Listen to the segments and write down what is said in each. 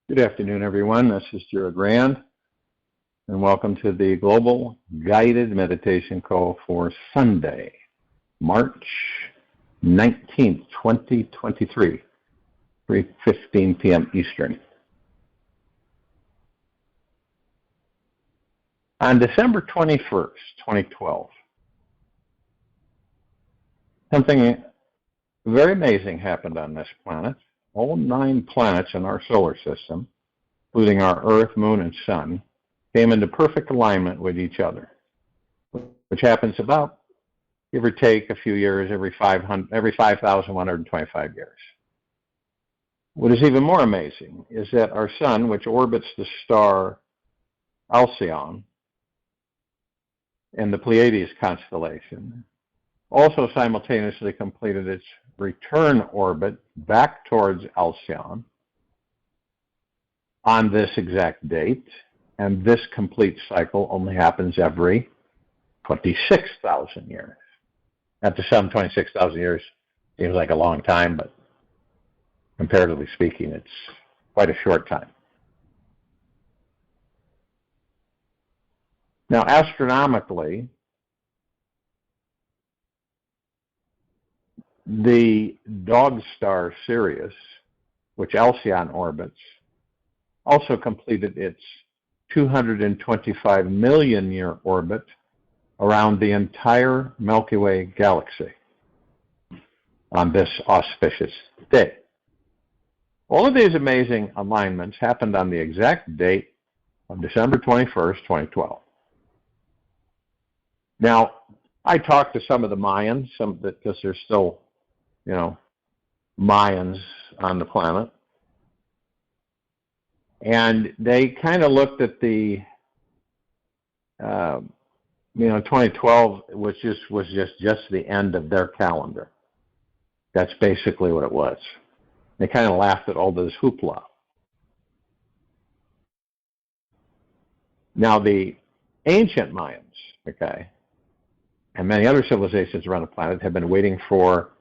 Good afternoon, everyone. This is Jared Rand, and welcome to the Global Guided Meditation Call for Sunday, March 19th, 2023, 3:15 p.m. Eastern. On December 21st, 2012, something very amazing happened on this planet. All 9 planets in our solar system, including our Earth, Moon, and Sun, came into perfect alignment with each other, which happens about, give or take, a few years, every 5,125 years. What is even more amazing is that our Sun, which orbits the star Alcyon in the Pleiades constellation, also simultaneously completed its return orbit back towards Alcyon on this exact date, and this complete cycle only happens every 26,000 years. At the sum, 26,000 years seems like a long time, but comparatively speaking, it's quite a short time. Now, astronomically, the dog star Sirius, which Alcyon orbits, also completed its 225 million year orbit around the entire Milky Way galaxy on this auspicious day. All of these amazing alignments happened on the exact date of December 21st, 2012. Now, I talked to some of the Mayans, because there's still Mayans on the planet. And they kind of looked at the, 2012 was just the end of their calendar. That's basically what it was. They kind of laughed at all this hoopla. Now, the ancient Mayans, and many other civilizations around the planet have been waiting for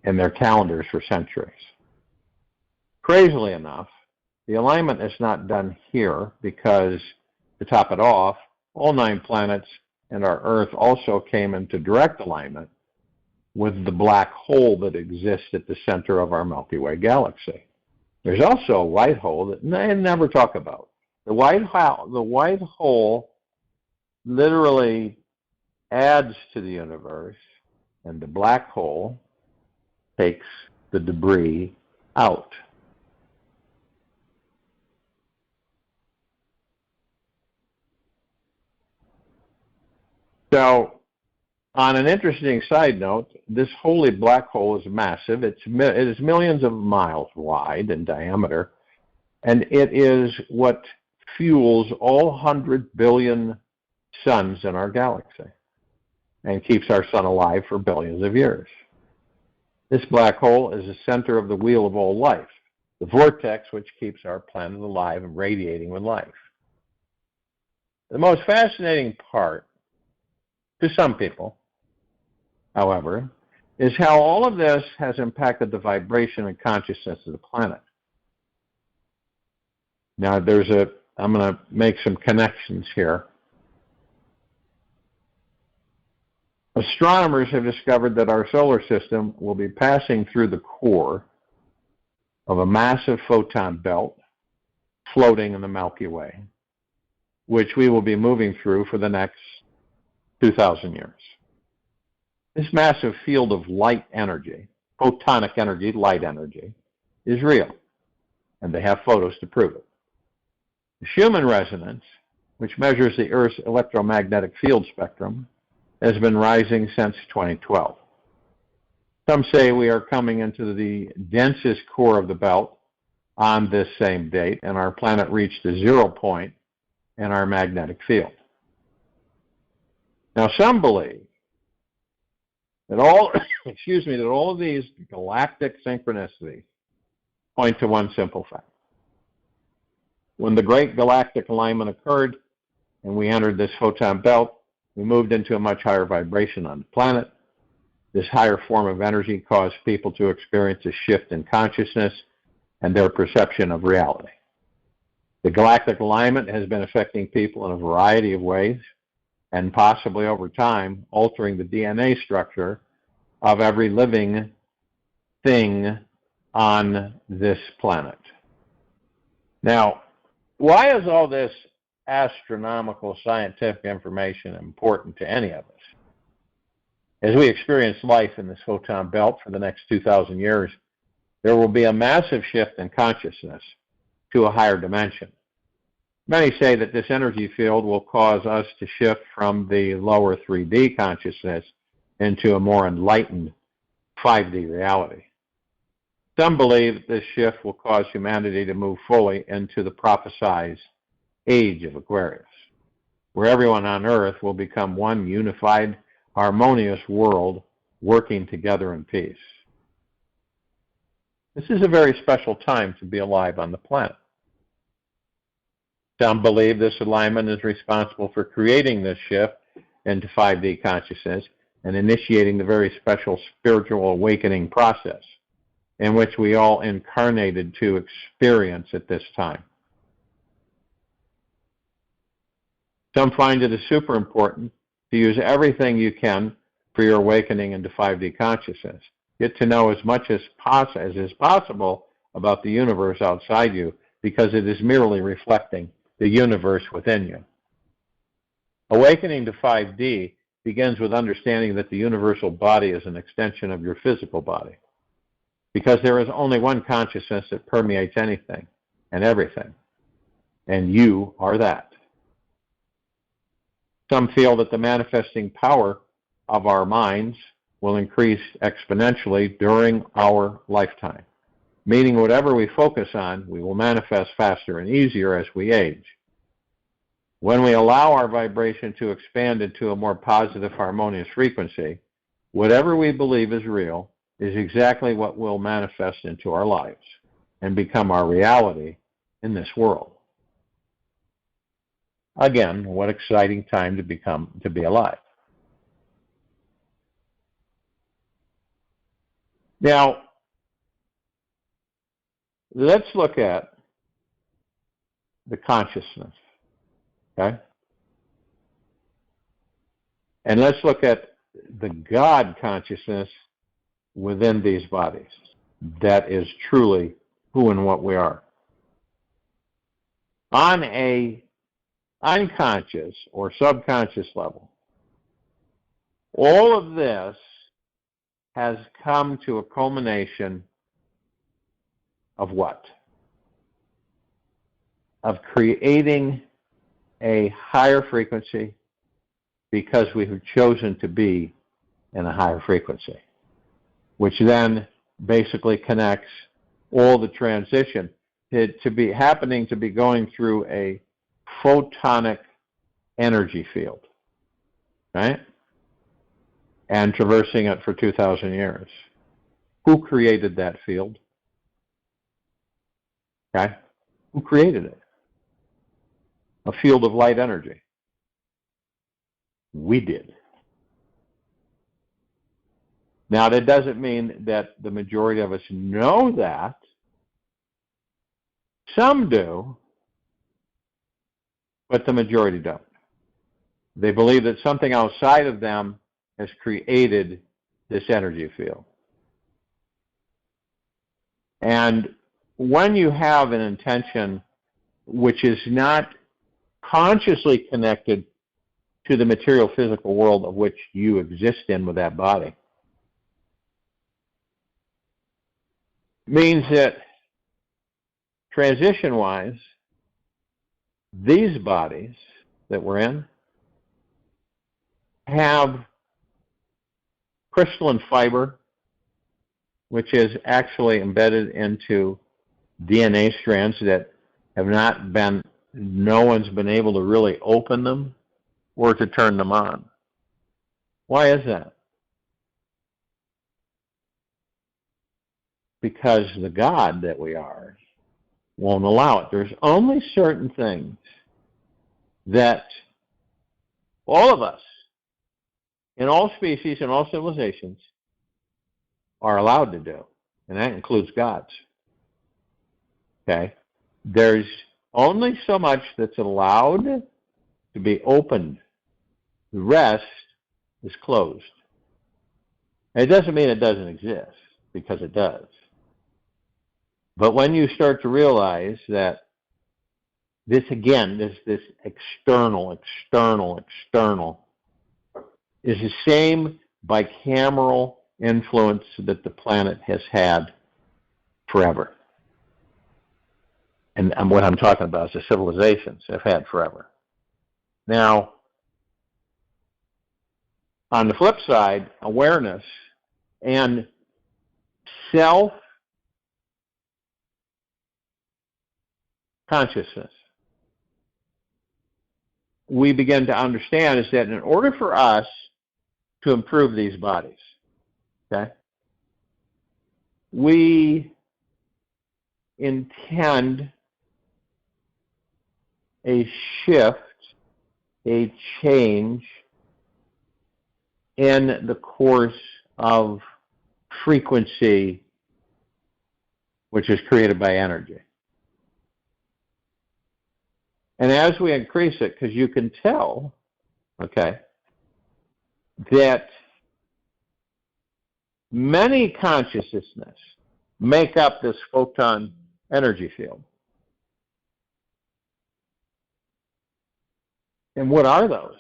in their calendars for centuries. Crazily enough, the alignment is not done here because, to top it off, all 9 planets and our Earth also came into direct alignment with the black hole that exists at the center of our Milky Way galaxy. There's also a white hole that they never talk about. The white hole literally adds to the universe, and the black hole takes the debris out. So, on an interesting side note, this holy black hole is massive. It is millions of miles wide in diameter, and it is what fuels all 100 billion suns in our galaxy and keeps our sun alive for billions of years. This black hole is the center of the wheel of all life, the vortex which keeps our planet alive and radiating with life. The most fascinating part, to some people, however, is how all of this has impacted the vibration and consciousness of the planet. Now, I'm going to make some connections here. Astronomers have discovered that our solar system will be passing through the core of a massive photon belt floating in the Milky Way, which we will be moving through for the next 2,000 years. This massive field of light energy, photonic energy, light energy, is real, and they have photos to prove it. The Schumann resonance, which measures the Earth's electromagnetic field spectrum, has been rising since 2012. Some say we are coming into the densest core of the belt on this same date, and our planet reached a 0 point in our magnetic field. Now, some believe that all of these galactic synchronicities point to one simple fact. When the great galactic alignment occurred and we entered this photon belt, we moved into a much higher vibration on the planet. This higher form of energy caused people to experience a shift in consciousness and their perception of reality. The galactic alignment has been affecting people in a variety of ways, and possibly over time altering the DNA structure of every living thing on this planet. Now, why is all this astronomical scientific information important to any of us? As we experience life in this photon belt for the next 2,000 years, there will be a massive shift in consciousness to a higher dimension. Many say that this energy field will cause us to shift from the lower 3D consciousness into a more enlightened 5D reality. Some believe that this shift will cause humanity to move fully into the prophesized age of Aquarius, where everyone on Earth will become one unified, harmonious world working together in peace. This is a very special time to be alive on the planet. Some believe this alignment is responsible for creating this shift into 5D consciousness and initiating the very special spiritual awakening process in which we all incarnated to experience at this time. Some find it is super important to use everything you can for your awakening into 5D consciousness. Get to know as much as is possible about the universe outside you, because it is merely reflecting the universe within you. Awakening to 5D begins with understanding that the universal body is an extension of your physical body, because there is only one consciousness that permeates anything and everything, and you are that. Some feel that the manifesting power of our minds will increase exponentially during our lifetime, meaning whatever we focus on, we will manifest faster and easier as we age. When we allow our vibration to expand into a more positive, harmonious frequency, whatever we believe is real is exactly what will manifest into our lives and become our reality in this world. Again, what exciting time to be alive. Now, let's look at the consciousness, okay? And let's look at the God consciousness within these bodies. That is truly who and what we are. On a unconscious or subconscious level, all of this has come to a culmination of what? Of creating a higher frequency because we have chosen to be in a higher frequency, which then basically connects all the transition to be going through a photonic energy field, right? And traversing it for 2,000 years. Who created that field? Okay? Who created it? A field of light energy. We did. Now, that doesn't mean that the majority of us know that. Some do, but the majority don't. They believe that something outside of them has created this energy field. And when you have an intention which is not consciously connected to the material physical world of which you exist in with that body, means that transition-wise, these bodies that we're in have crystalline fiber, which is actually embedded into DNA strands that have not been, no one's been able to really open them or to turn them on. Why is that? Because the God that we are won't allow it. There's only certain things that all of us, in all species and all civilizations, are allowed to do, and that includes gods. Okay? There's Only so much that's allowed to be opened. The rest is closed. It doesn't mean it doesn't exist, because it does. But when you start to realize that this, again, this external, is the same bicameral influence that the planet has had forever. And what I'm talking about is the civilizations have had forever. Now, on the flip side, awareness and self-consciousness, we begin to understand is that in order for us to improve these bodies, okay, we intend a shift, a change in the course of frequency, which is created by energy. And as we increase it, because you can tell, okay, that many consciousness make up this photon energy field. And what are those?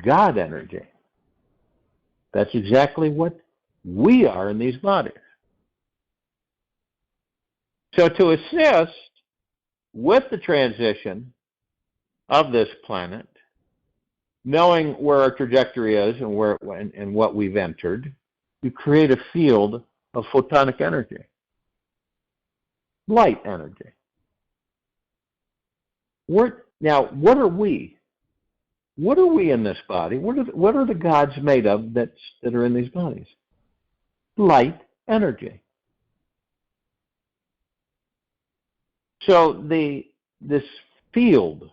God energy. That's exactly what we are in these bodies. So to assist with the transition of this planet, knowing where our trajectory is and where and what we've entered, you create a field of photonic energy, light energy. Now, what are we? What are we in this body? What are the gods made of that are in these bodies? Light energy. So this field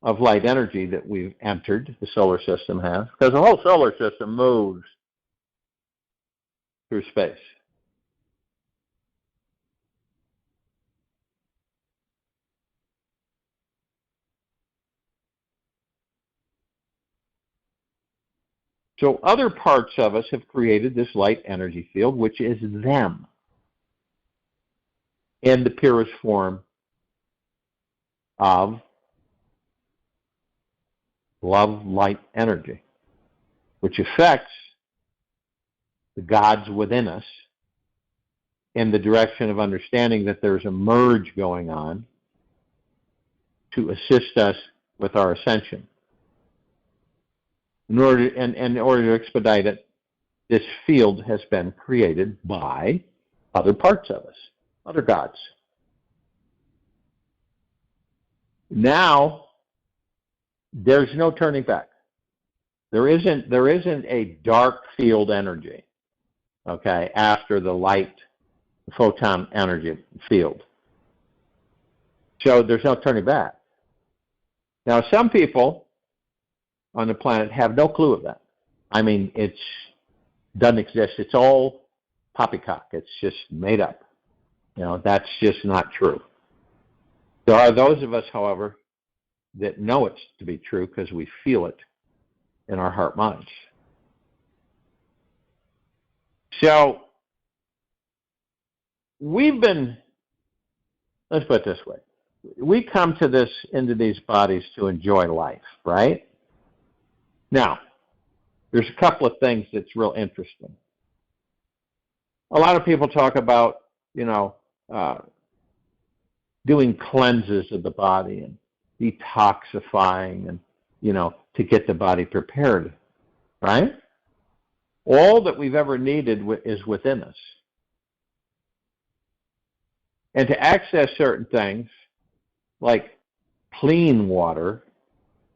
of light energy that we've entered, the solar system has, because the whole solar system moves through space. So other parts of us have created this light energy field, which is them in the purest form of love, light energy, which affects the gods within us in the direction of understanding that there's a merge going on to assist us with our ascension. In order to expedite it, this field has been created by other parts of us, other gods. Now, there's no turning back. There isn't a dark field energy, okay, after the light photon energy field. So there's no turning back. Now, some people on the planet have no clue of that. I mean, it doesn't exist. It's all poppycock. It's just made up. You know, that's just not true. There are those of us, however, that know it to be true because we feel it in our heart minds. So we've been, let's put it this way, we come into these bodies to enjoy life, right? Now, there's a couple of things that's real interesting. A lot of people talk about, doing cleanses of the body and detoxifying and, to get the body prepared, right? All that we've ever needed is within us. And to access certain things, like clean water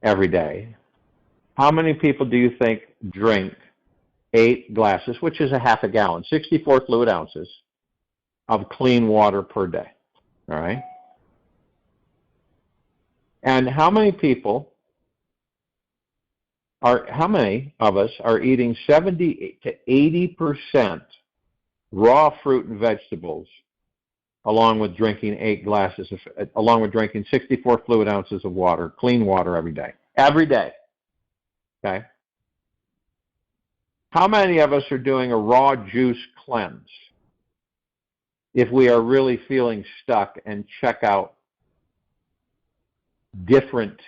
every day, how many people do you think drink 8 glasses, which is a half a gallon, 64 fluid ounces of clean water per day? All right? And how many of us are eating 70 to 80% raw fruit and vegetables along with drinking 64 fluid ounces of water, clean water every day. Every day. Okay? How many of us are doing a raw juice cleanse if we are really feeling stuck and check out different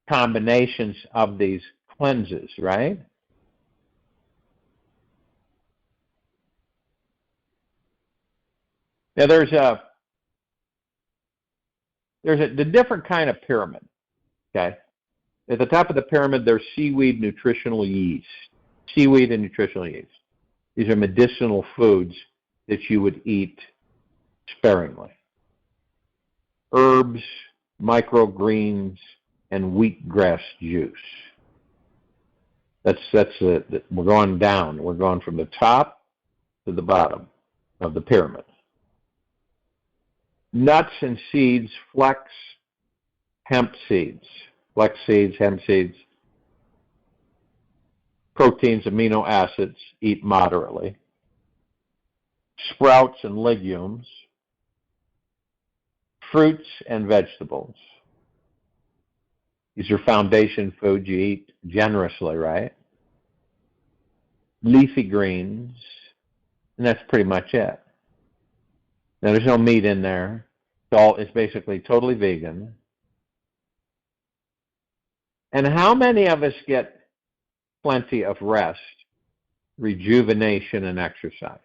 combinations of these cleanses, right? Now there's the different kind of pyramid, okay? At the top of the pyramid, there's seaweed nutritional yeast. Seaweed and nutritional yeast. These are medicinal foods that you would eat sparingly. Herbs, microgreens, and wheatgrass juice. We're going down. We're going from the top to the bottom of the pyramid. Nuts and seeds, flax, hemp seeds, hemp seeds, proteins, amino acids, eat moderately. Sprouts and legumes, fruits and vegetables. These are foundation foods you eat generously, right? Leafy greens, and that's pretty much it. Now, there's no meat in there. It's basically totally vegan. And how many of us get plenty of rest, rejuvenation, and exercise?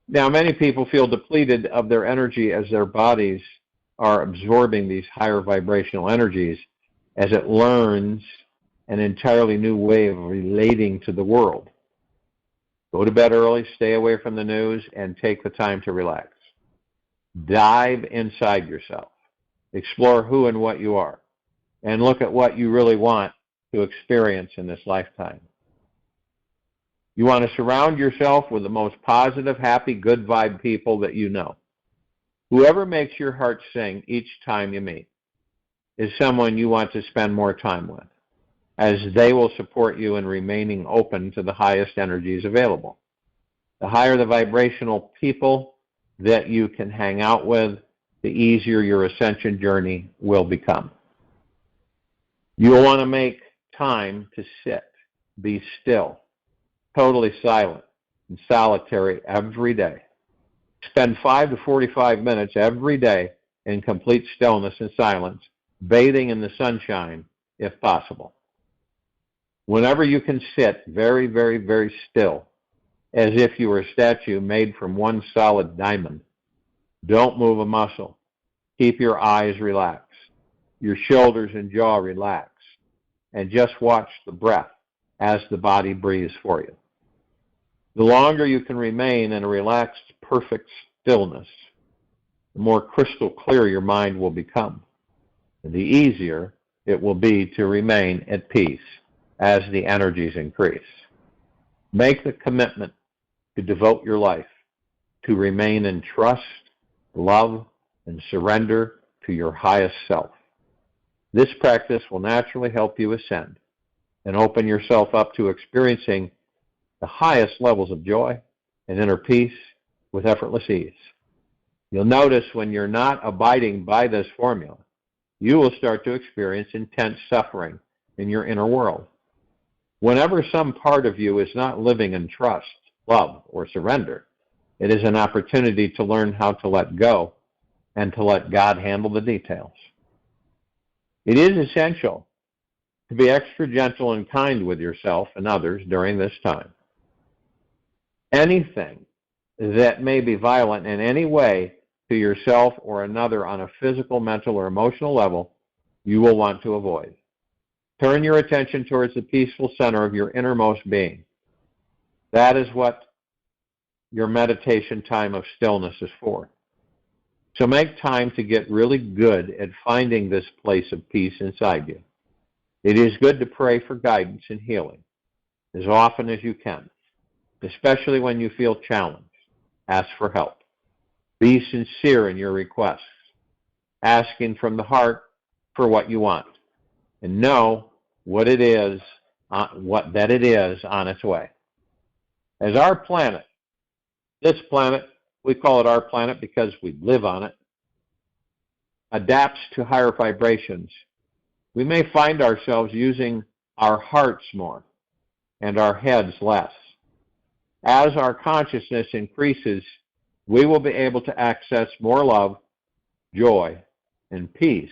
Now, many people feel depleted of their energy as their bodies are absorbing these higher vibrational energies as it learns an entirely new way of relating to the world. Go to bed early, stay away from the news, and take the time to relax. Dive inside yourself. Explore who and what you are, and look at what you really want to experience in this lifetime. You want to surround yourself with the most positive, happy, good vibe people that you know. Whoever makes your heart sing each time you meet is someone you want to spend more time with, as they will support you in remaining open to the highest energies available. The higher the vibrational people that you can hang out with, the easier your ascension journey will become. You'll want to make time to sit, be still, totally silent and solitary every day. Spend 5 to 45 minutes every day in complete stillness and silence, bathing in the sunshine if possible. Whenever you can sit very, very, very still, as if you were a statue made from one solid diamond, don't move a muscle. Keep your eyes relaxed, your shoulders and jaw relaxed, and just watch the breath as the body breathes for you. The longer you can remain in a relaxed, perfect stillness, the more crystal clear your mind will become, and the easier it will be to remain at peace as the energies increase. Make the commitment to devote your life to remain in trust, love, and surrender to your highest self. This practice will naturally help you ascend and open yourself up to experiencing the highest levels of joy and inner peace with effortless ease. You'll notice when you're not abiding by this formula, you will start to experience intense suffering in your inner world. Whenever some part of you is not living in trust, love, or surrender, it is an opportunity to learn how to let go and to let God handle the details. It is essential to be extra gentle and kind with yourself and others during this time. Anything that may be violent in any way to yourself or another on a physical, mental, or emotional level, you will want to avoid. Turn your attention towards the peaceful center of your innermost being. That is what your meditation time of stillness is for. So make time to get really good at finding this place of peace inside you. It is good to pray for guidance and healing as often as you can, especially when you feel challenged. Ask for help. Be sincere in your requests, asking from the heart for what you want, and know what it is, that it is on its way. As our planet, this planet, we call it our planet because we live on it, adapts to higher vibrations, we may find ourselves using our hearts more and our heads less. As our consciousness increases, we will be able to access more love, joy, and peace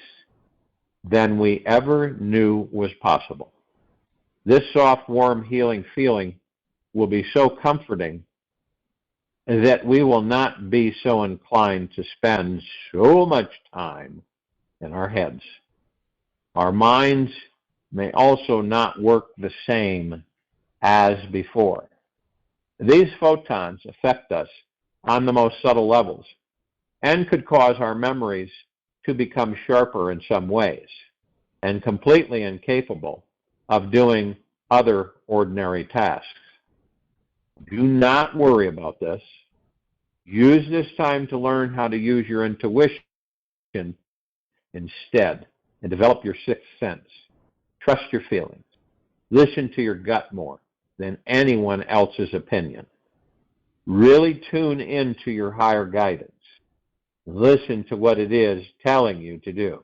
than we ever knew was possible. This soft, warm, healing feeling will be so comforting that we will not be so inclined to spend so much time in our heads. Our minds may also not work the same as before. These photons affect us on the most subtle levels and could cause our memories to become sharper in some ways and completely incapable of doing other ordinary tasks. Do not worry about this. Use this time to learn how to use your intuition instead and develop your sixth sense. Trust your feelings. Listen to your gut more than anyone else's opinion. Really tune into your higher guidance. Listen to what it is telling you to do.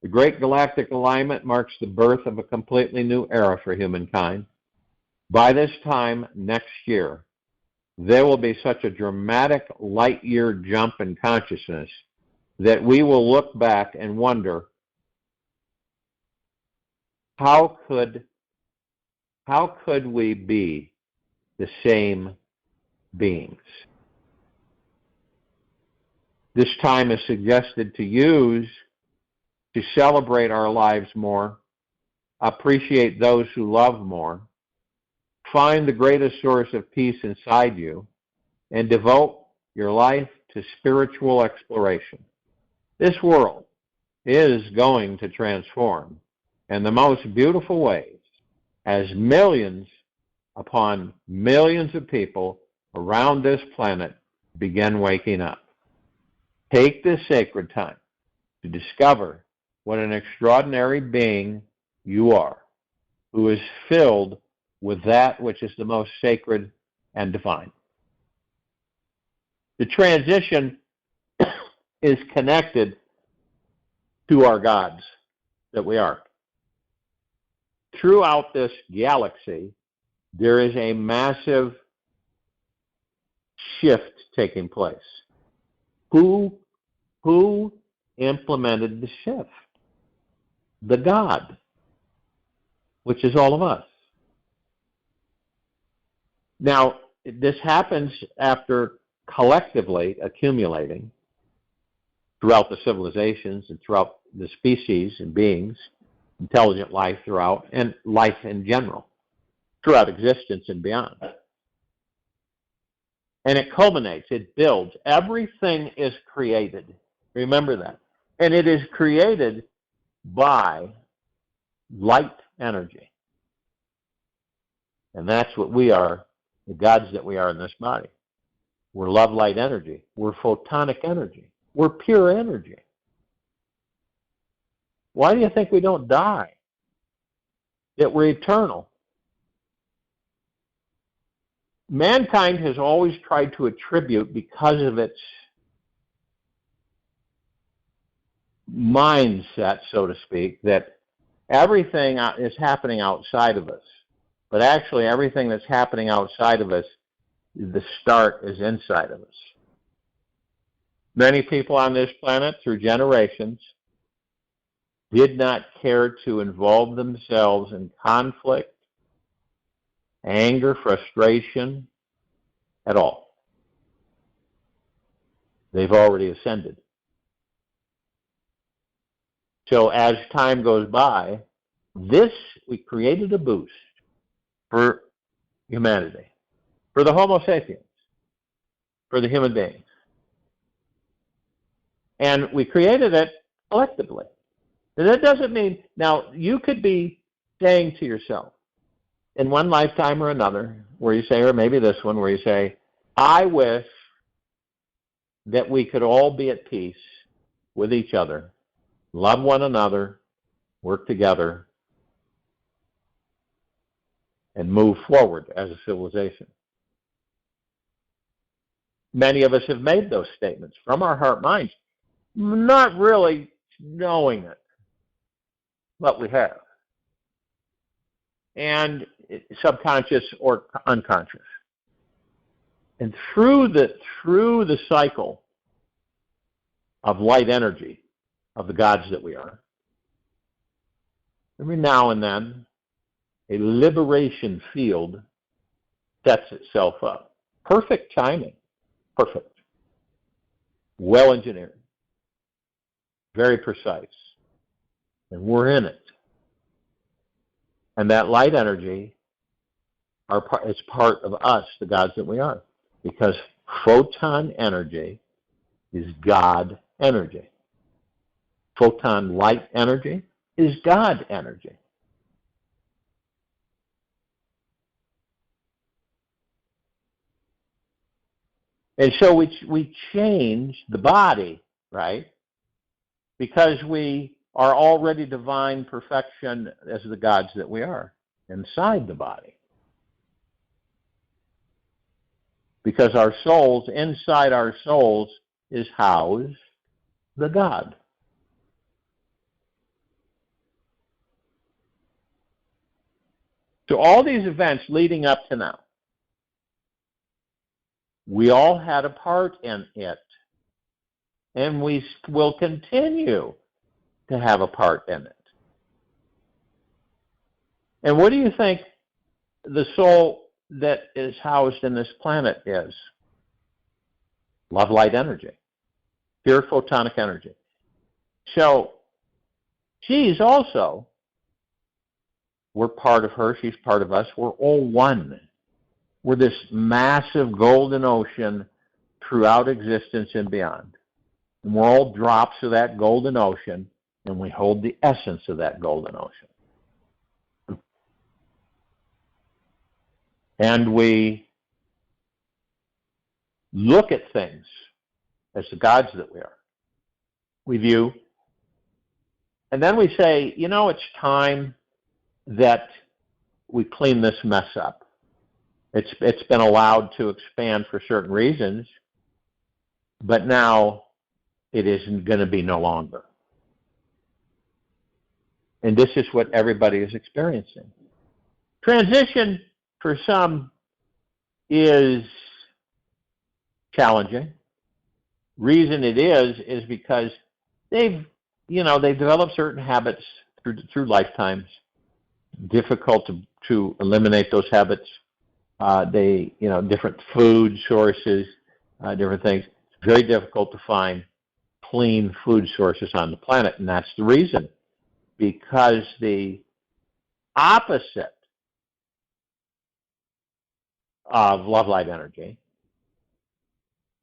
The Great Galactic Alignment marks the birth of a completely new era for humankind. By this time next year, there will be such a dramatic light-year jump in consciousness that we will look back and wonder, how could we be the same beings? This time is suggested to use to celebrate our lives more, appreciate those who love more, find the greatest source of peace inside you, and devote your life to spiritual exploration. This world is going to transform in the most beautiful ways as millions upon millions of people around this planet begin waking up. Take this sacred time to discover what an extraordinary being you are, who is filled with that which is the most sacred and divine. The transition is connected to our gods that we are. Throughout this galaxy, there is a massive shift taking place. Who implemented the shift? The God, which is all of us. Now, this happens after collectively accumulating throughout the civilizations and throughout the species and beings, intelligent life throughout, and life in general, throughout existence and beyond. And it culminates, it builds. Everything is created. Remember that. And it is created by light energy. And that's what we are, the gods that we are in this body. We're love, light energy. We're photonic energy. We're pure energy. Why do you think we don't die? That we're eternal? Mankind has always tried to attribute, because of its mindset, so to speak, that everything is happening outside of us. But actually, everything that's happening outside of us, the start is inside of us. Many people on this planet, through generations, did not care to involve themselves in conflict, anger, frustration at all. They've already ascended. So as time goes by, we created a boost for humanity, for the Homo sapiens, for the human beings. And we created it collectively. And that doesn't mean, now you could be saying to yourself, in one lifetime or another, where you say, or maybe this one, where you say, I wish that we could all be at peace with each other, love one another, work together, and move forward as a civilization. Many of us have made those statements from our heart minds, not really knowing it, but we have. And subconscious or unconscious. And through the cycle of light energy of the gods that we are, every now and then a liberation field sets itself up. Perfect timing. Perfect. Well engineered. Very precise. And we're in it. And that light energy is part of us, the gods that we are. Because photon energy is God energy. Photon light energy is God energy. And so we change the body, right? Because we are already divine perfection as the gods that we are inside the body. Because our souls, inside our souls, is housed the God. So all these events leading up to now, we all had a part in it. And we will continue to have a part in it. And what do you think the soul that is housed in this planet is? Love light energy. Pure photonic energy. So she's also, we're part of her, she's part of us, we're all one. We're this massive golden ocean throughout existence and beyond. And we're all drops of that golden ocean, and we hold the essence of that golden ocean. And we look at things as the gods that we are. We view. And then we say, you know, it's time that we clean this mess up. It's been allowed to expand for certain reasons, but now it isn't going to be no longer. And this is what everybody is experiencing. Transition for some is challenging. Reason it is because they've developed certain habits through lifetimes. Difficult to eliminate those habits. Different food sources, different things. It's very difficult to find clean food sources on the planet, and that's the reason. Because the opposite of love light energy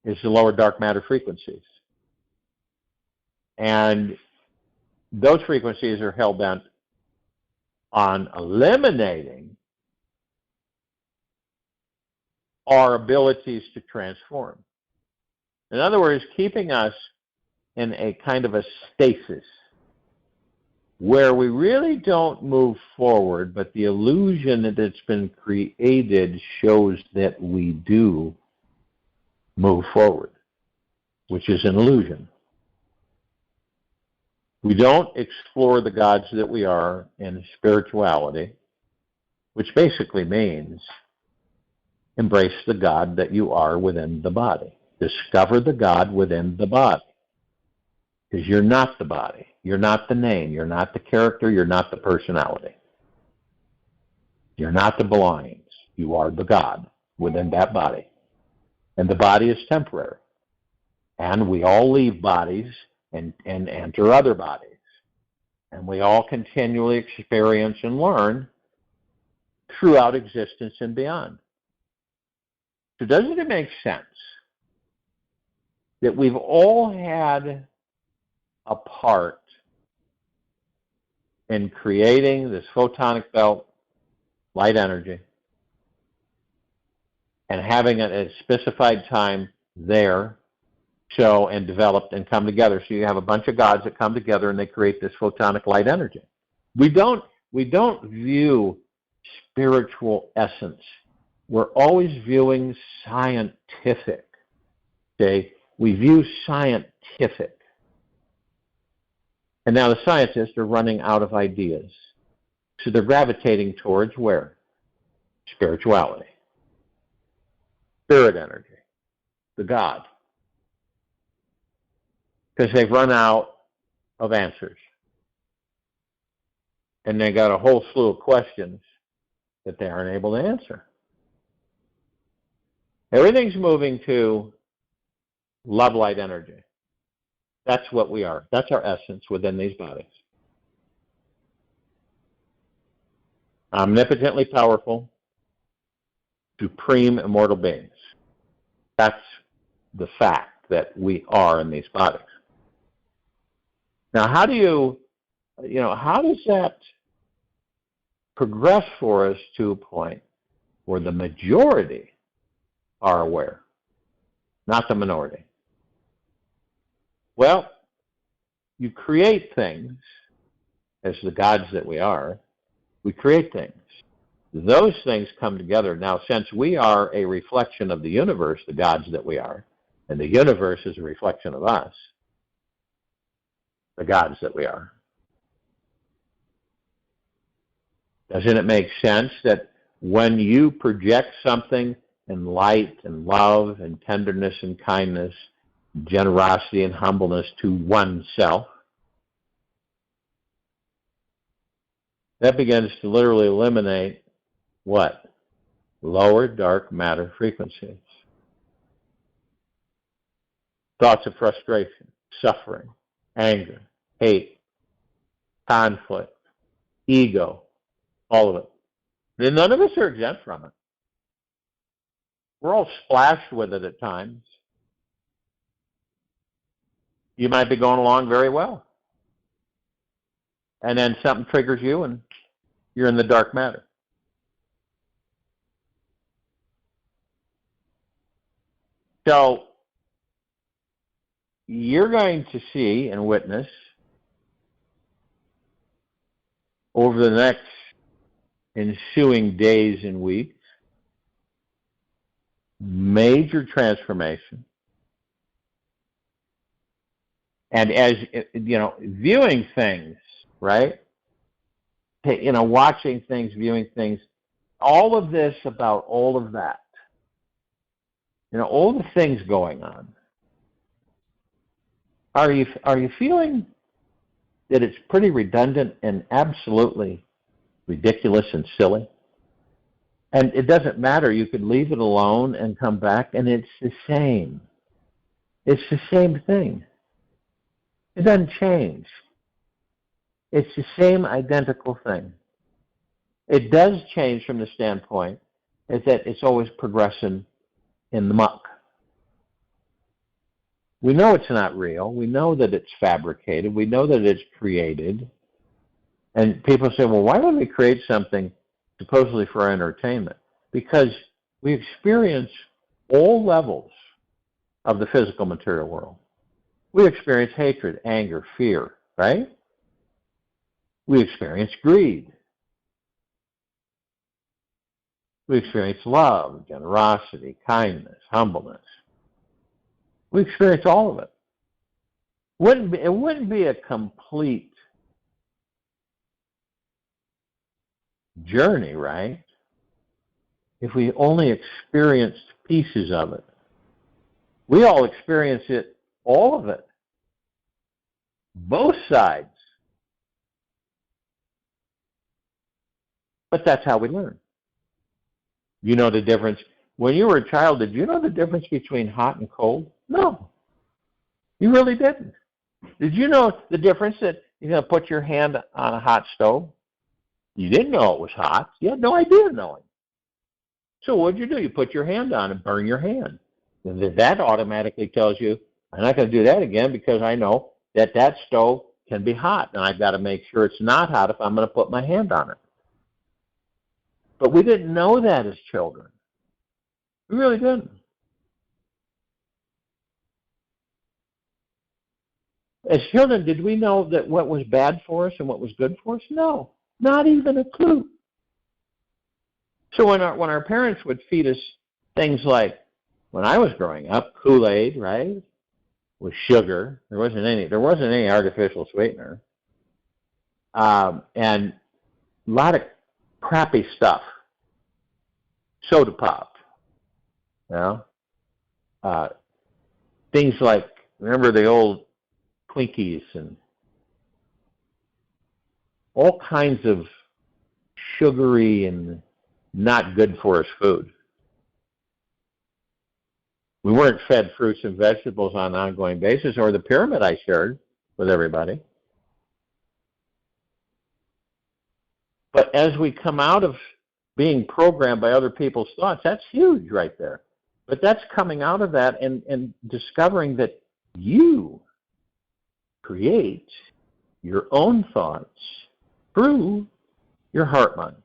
is the lower dark matter frequencies. And those frequencies are hell-bent on eliminating our abilities to transform. In other words, keeping us in a kind of a stasis where we really don't move forward, but the illusion that's been created shows that we do move forward, which is an illusion. We don't explore the gods that we are in spirituality, which basically means embrace the God that you are within the body. Discover the God within the body. Because you're not the body. You're not the name. You're not the character. You're not the personality. You're not the belongings. You are the God within that body. And the body is temporary. And we all leave bodies and enter other bodies. And we all continually experience and learn throughout existence and beyond. So doesn't it make sense that we've all had a part in creating this photonic belt, light energy, and having it at a specified time there, show and developed and come together. So you have a bunch of gods that come together and they create this photonic light energy. We don't view spiritual essence. We're always viewing scientific. Okay? We view scientific. And now the scientists are running out of ideas. So they're gravitating towards where? Spirituality. Spirit energy. The God. Because they've run out of answers. And they got a whole slew of questions that they aren't able to answer. Everything's moving to love light energy. That's what we are. That's our essence within these bodies. Omnipotently powerful, supreme immortal beings. That's the fact that we are in these bodies. Now, how does that progress for us to a point where the majority are aware, not the minority? Well, you create things, as the gods that we are, we create things. Those things come together. Now, since we are a reflection of the universe, the gods that we are, and the universe is a reflection of us, the gods that we are. Doesn't it make sense that when you project something in light and love and tenderness and kindness, generosity and humbleness to oneself, that begins to literally eliminate what? Lower dark matter frequencies. Thoughts of frustration, suffering, anger, hate, conflict, ego, all of it. And none of us are exempt from it. We're all splashed with it at times. You might be going along very well. And then something triggers you and you're in the dark matter. So you're going to see and witness over the next ensuing days and weeks major transformation. And as viewing things, right? Watching things, viewing things, all of this about all of that. All the things going on. Are you feeling that it's pretty redundant and absolutely ridiculous and silly? And it doesn't matter. You could leave it alone and come back, and it's the same. It's the same thing. It doesn't change. It's the same identical thing. It does change from the standpoint is that it's always progressing in the muck. We know it's not real. We know that it's fabricated. We know that it's created. And people say, well, why would we create something supposedly for our entertainment? Because we experience all levels of the physical material world. We experience hatred, anger, fear, right? We experience greed. We experience love, generosity, kindness, humbleness. We experience all of it. It wouldn't be a complete journey, right? If we only experienced pieces of it. We all experience it, all of it. Both sides. But that's how we learn. You know the difference. When you were a child, did you know the difference between hot and cold? No. You really didn't. Did you know the difference that you're going to put your hand on a hot stove? You didn't know it was hot. You had no idea of knowing. So what did you do? You put your hand on and burn your hand. And that automatically tells you, I'm not going to do that again because I know that that stove can be hot. And I've got to make sure it's not hot if I'm going to put my hand on it. But we didn't know that as children. We really didn't. As children, did we know that what was bad for us and what was good for us? No, not even a clue. So when our parents would feed us things like, when I was growing up, Kool-Aid, right, with sugar. There wasn't any artificial sweetener, and a lot of crappy stuff. Soda pop, you know, things like, remember the old Twinkies and all kinds of sugary and not good for us food. We weren't fed fruits and vegetables on an ongoing basis, or the pyramid I shared with everybody. But as we come out of being programmed by other people's thoughts, that's huge right there. But that's coming out of that and discovering that you create your own thoughts through your heart mind.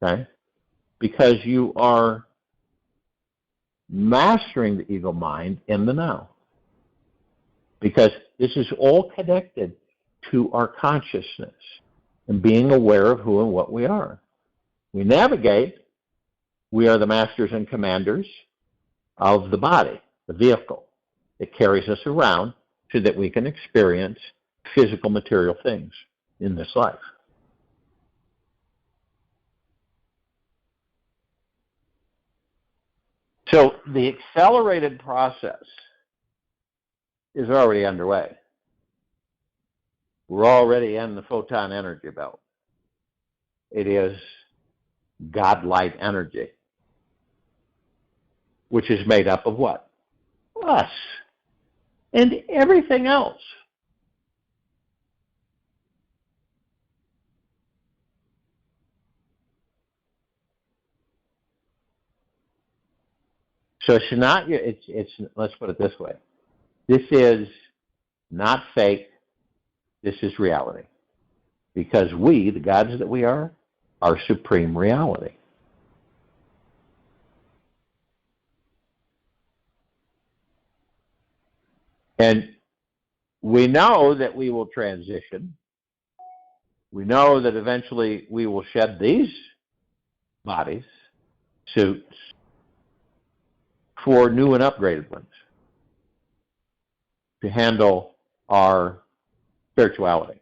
Okay? Because you are mastering the ego mind in the now. Because this is all connected to our consciousness and being aware of who and what we are. We navigate. We are the masters and commanders of the body, the vehicle that carries us around so that we can experience physical material things in this life. So the accelerated process is already underway. We're already in the photon energy belt. It is God-light energy, which is made up of what? Us and everything else. So it's not, let's put it this way. This is not fake. This is reality. Because we, the gods that we are supreme reality. And we know that we will transition. We know that eventually we will shed these bodies, suits, for new and upgraded ones to handle our spirituality.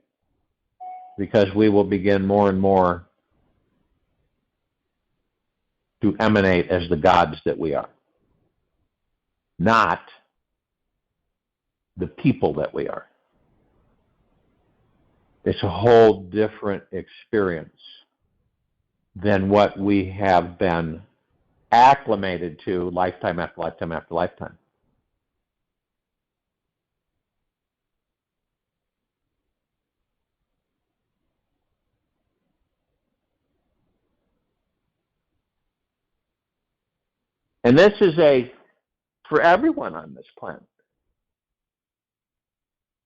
Because we will begin more and more to emanate as the gods that we are, not the people that we are. It's a whole different experience than what we have been acclimated to lifetime after lifetime after lifetime. And this is for everyone on this planet.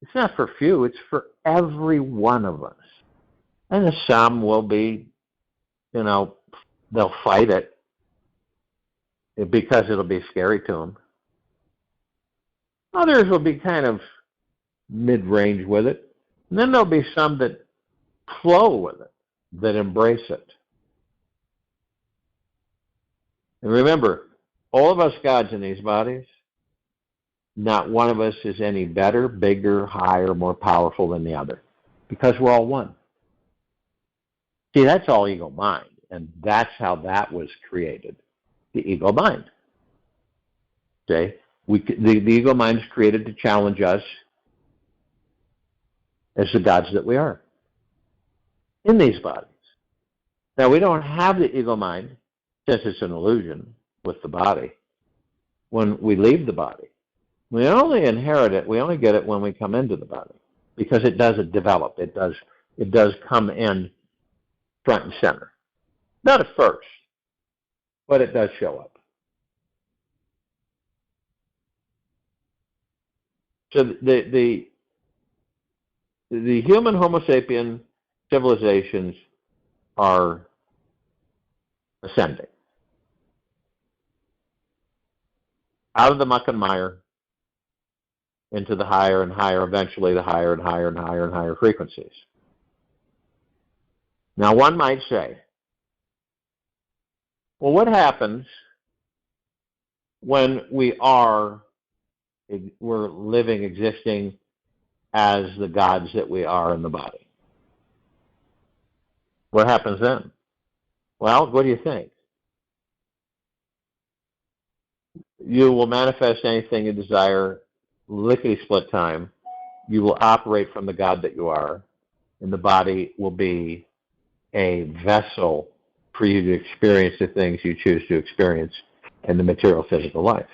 It's not for few, it's for every one of us. And some will be, they'll fight it because it'll be scary to them. Others will be kind of mid-range with it. And then there'll be some that flow with it, that embrace it. And remember, all of us gods in these bodies, not one of us is any better, bigger, higher, more powerful than the other. Because we're all one. See, that's all ego mind. And that's how that was created. The ego mind. Okay? The ego mind is created to challenge us as the gods that we are in these bodies. Now, we don't have the ego mind, since it's an illusion with the body, when we leave the body. We only inherit it, we only get it when we come into the body, because it doesn't develop. It does come in front and center. Not at first, but it does show up. So the human Homo sapien civilizations are ascending out of the muck and mire into the higher and higher, eventually the higher and higher and higher and higher frequencies. Now, one might say, Well, what happens when we're living, existing as the gods that we are in the body? What happens then? Well, what do you think? You will manifest anything you desire, lickety-split time. You will operate from the God that you are, and the body will be a vessel for you to experience the things you choose to experience in the material physical life.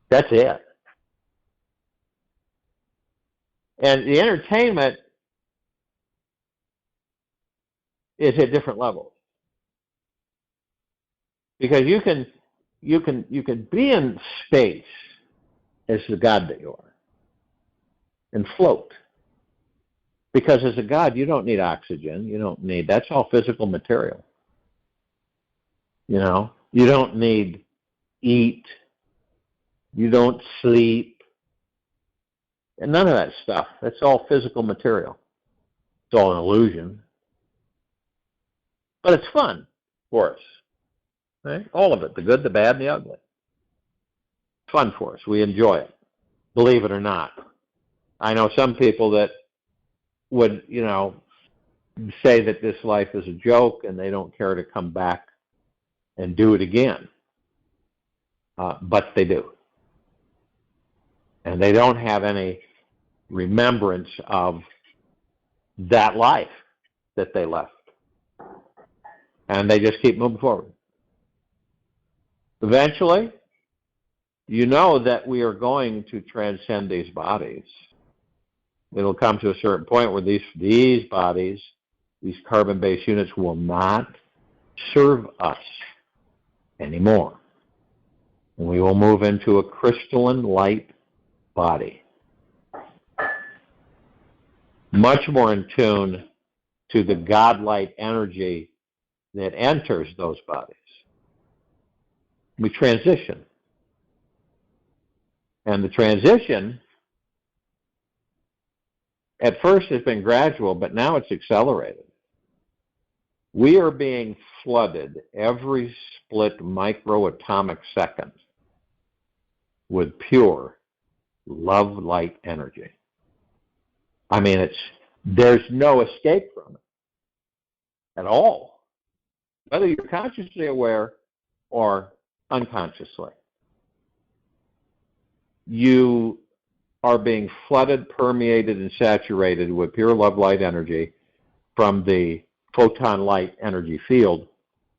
That's it. And the entertainment is at different levels. Because you can be in space as the God that you are and float. Because as a God, you don't need oxygen. That's all physical material. You don't need eat. You don't sleep. And none of that stuff. That's all physical material. It's all an illusion. But it's fun for us. Right? All of it, the good, the bad, and the ugly. It's fun for us. We enjoy it. Believe it or not. I know some people that would, say that this life is a joke and they don't care to come back and do it again. But they do. And they don't have any remembrance of that life that they left. And they just keep moving forward. Eventually, you know that we are going to transcend these bodies. It'll come to a certain point where these bodies, these carbon-based units, will not serve us anymore. And we will move into a crystalline light body, much more in tune to the godlike energy that enters those bodies. We transition. And the transition, at first, has been gradual, but now it's accelerated. We are being flooded every split microatomic second with pure love light energy. I mean, there's no escape from it at all, whether you're consciously aware or unconsciously. You are being flooded, permeated, and saturated with pure love light energy from the photon light energy field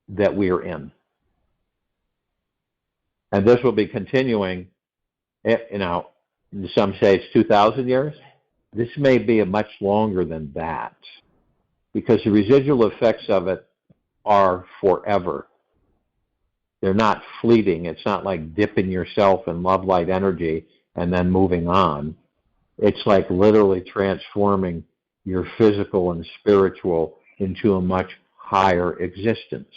that we are in. And this will be continuing, some say it's 2,000 years. This may be much longer than that, because the residual effects of it are forever. They're not fleeting. It's not like dipping yourself in love light energy and then moving on. It's like literally transforming your physical and spiritual into a much higher existence.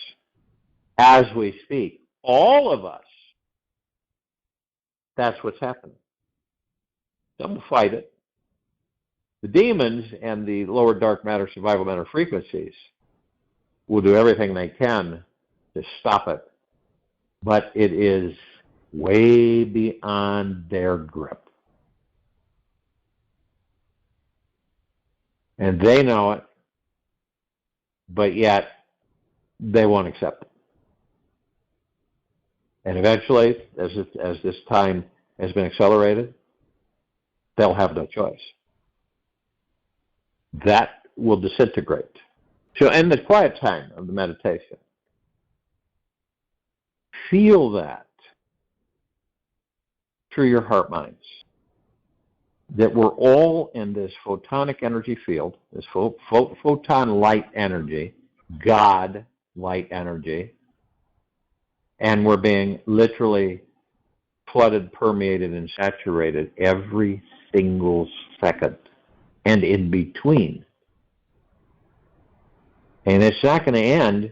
As we speak, all of us, that's what's happening. Some will fight it. The demons and the lower dark matter survival matter frequencies will do everything they can to stop it. But it is way beyond their grip. And they know it, but yet they won't accept it. And eventually, as this time has been accelerated, they'll have no choice. That will disintegrate. So in the quiet time of the meditation, feel that through your heart minds, that we're all in this photonic energy field, this photon light energy, God light energy, and we're being literally flooded, permeated, and saturated every single second and in between. And it's not going to end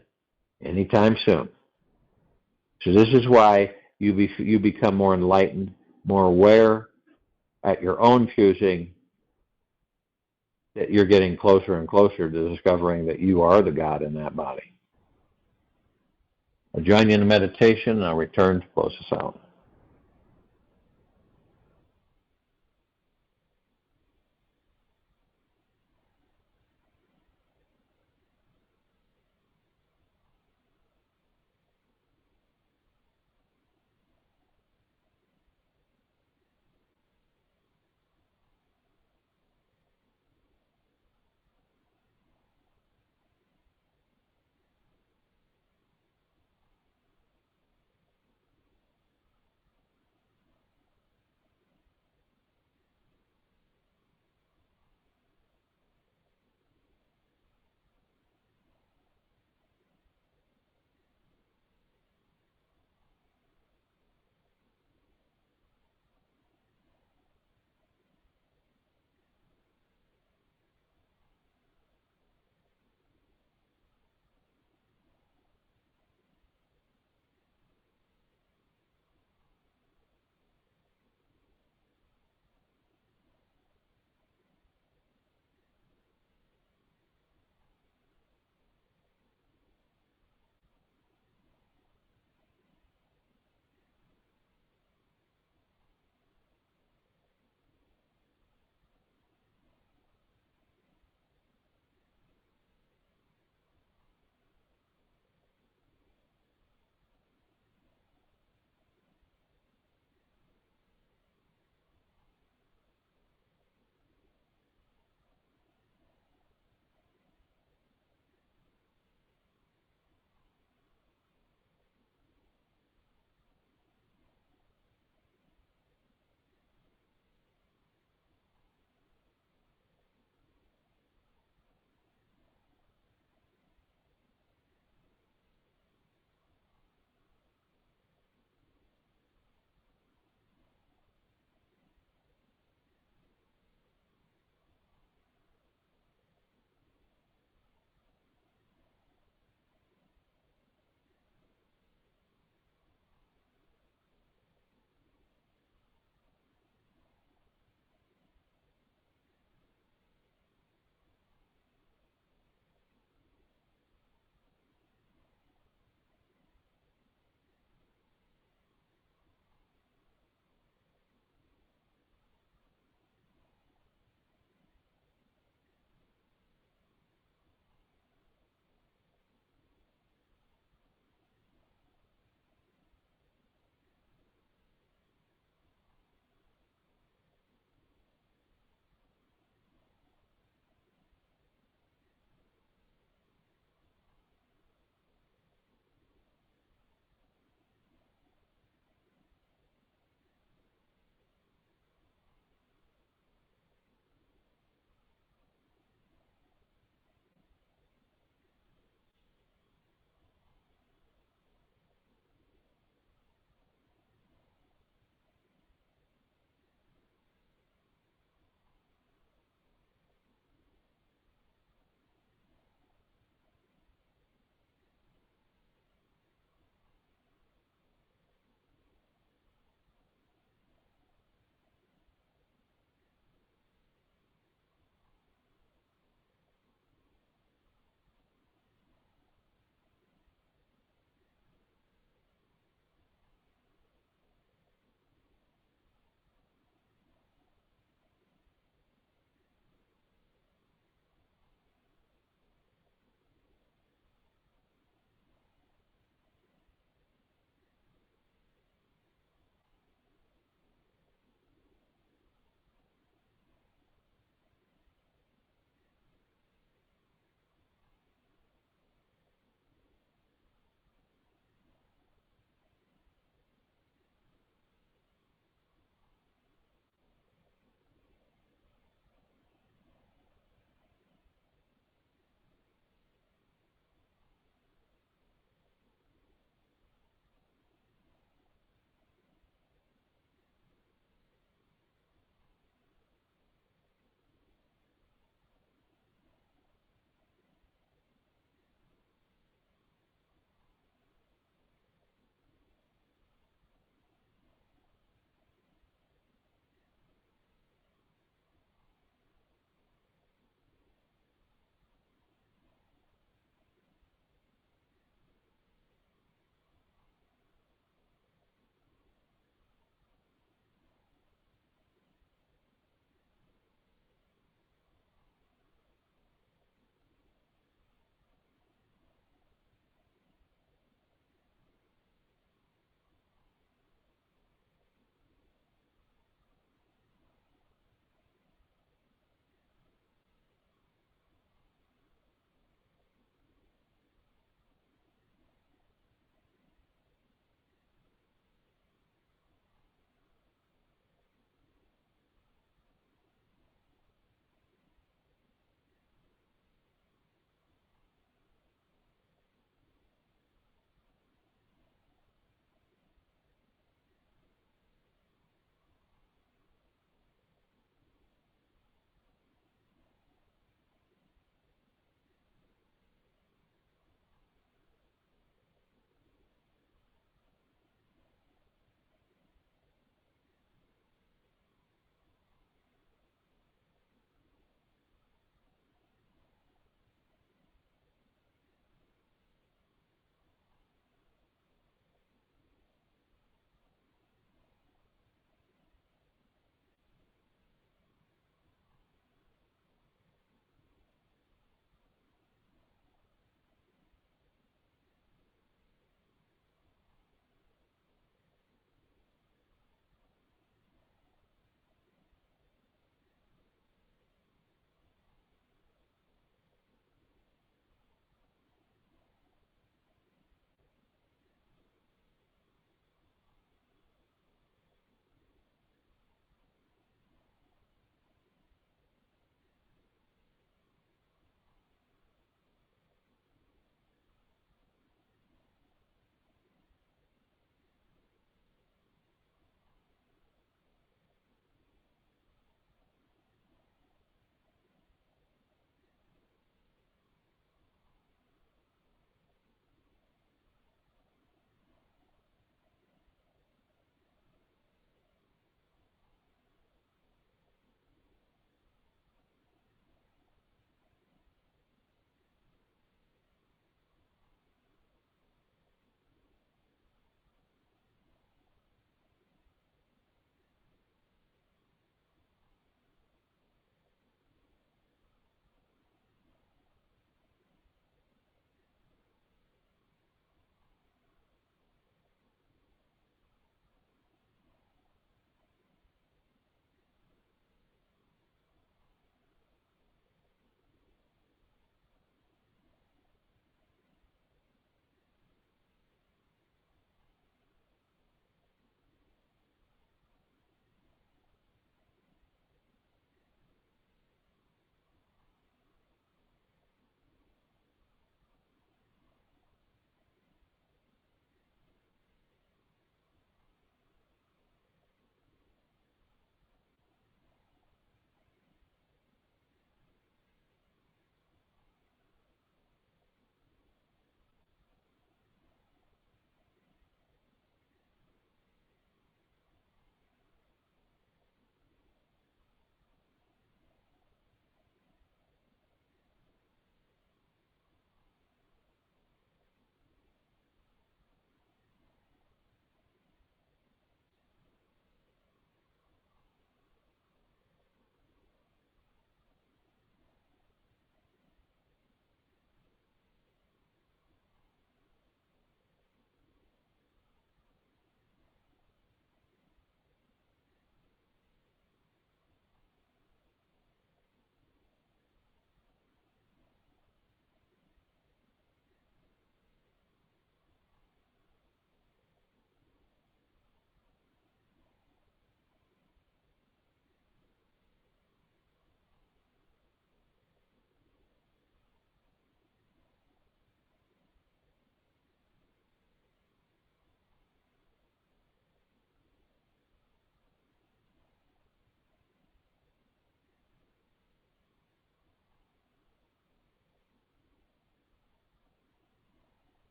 anytime soon. So this is why you become more enlightened, more aware at your own choosing, that you're getting closer and closer to discovering that you are the God in that body. I'll join you in the meditation, and I'll return to close us out.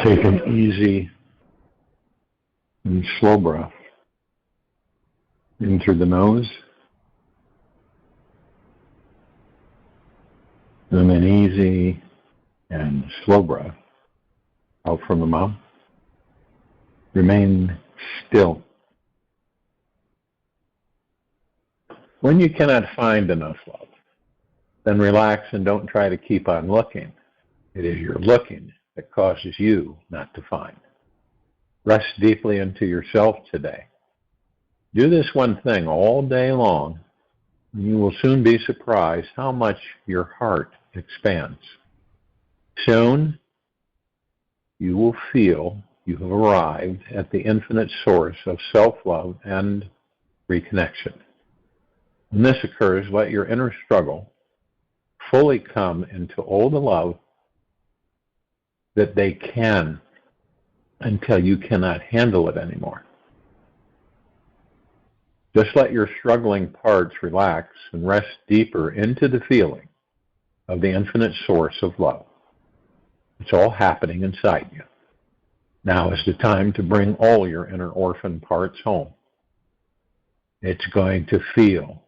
Take an easy and slow breath in through the nose, and an easy and slow breath out from the mouth. Remain still. When you cannot find enough love, then relax and don't try to keep on looking. It is your looking that causes you not to find. Rest deeply into yourself today. Do this one thing all day long, and you will soon be surprised how much your heart expands. Soon, you will feel you have arrived at the infinite source of self-love and reconnection. When this occurs, let your inner struggle fully come into all the love that they can until you cannot handle it anymore. Just let your struggling parts relax and rest deeper into the feeling of the infinite source of love. It's all happening inside you. Now is the time to bring all your inner orphan parts home. It's going to feel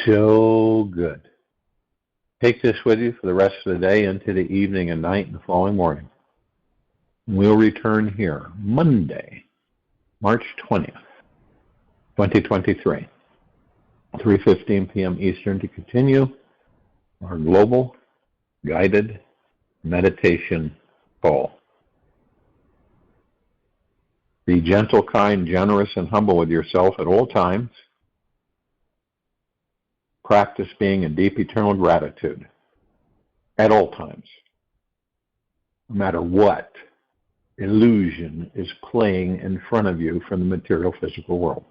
so good. Take this with you for the rest of the day, into the evening and night and the following morning. We'll return here Monday, March 20th, 2023, 3:15 p.m. Eastern, to continue our global guided meditation call. Be gentle, kind, generous, and humble with yourself at all times. Practice being in deep eternal gratitude at all times, no matter what illusion is playing in front of you from the material physical world.